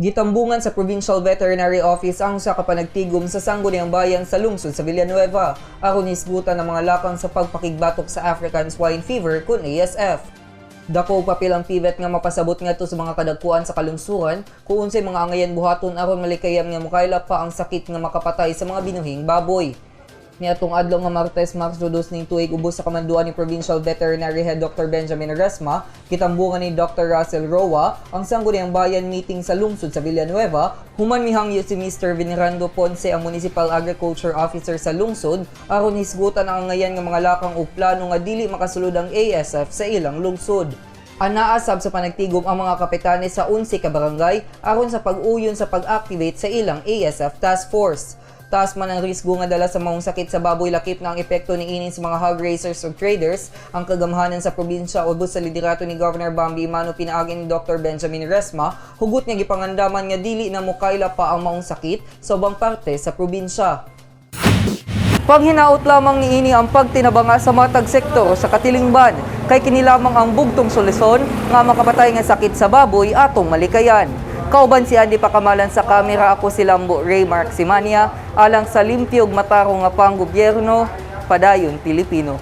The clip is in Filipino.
Gitambungan sa Provincial Veterinary Office ang sa kapanagtigom sa Sangguniang Bayan sa lungsod sa Villanueva aron hisgutan ng mga lakang sa pagpakigbatok sa African Swine Fever kun ASF. Dako papel ang PVET nga mapasabot ngadto sa mga kadagkuan sa kalungsuran kung unsay mga angayan buhaton aron malikayam nga mokaylap pa ang sakit nga makapatay sa mga binuhing baboy. Niadtong adlaw nga Martes, Marso 2 ning tuig ubos sa kamanduan ni Provincial Veterinary Head Dr. Benjamin Resma, kitambungan ni Dr. Russell Roa ang Sangguniang Bayan meeting sa lungsod sa Villanueva, human mihangyo si Mr. Venerando Ponce ang Municipal Agriculture Officer sa lungsod aron hisgutan ang angayan nga mga lakang ug plano nga dili makasulod ang ASF sa ilang lungsod. Anaasab sa panagtigom ang mga kapitanes sa 11 ka barangay aron sa pag-uyon sa pag-activate sa ilang ASF Task Force. Taas man ang risgo nga dala sa maong sakit sa baboy lakip na ang epekto ni inin sa mga hog raisers o traders, ang kagamhanan sa probinsya ubos sa liderato ni Governor Bambi Imano pinaagi ni Dr. Benjamin Resma, hugot nga gipangandaman nga dili na mokayla pa ang maong sakit sa ubang parte sa probinsya. Panghinaot lamang ni ini ang pagtinabanga sa matag sektor sa katilingban, kay kini lamang ang bugtong solusyon nga makapatay nga sakit sa baboy atong malikayan. Kauban si Andy Pakamalan sa kamera, ako si Lambo Ray Mark Simania, alang sa limpyog matarong nga pang gobyerno, padayon Pilipino.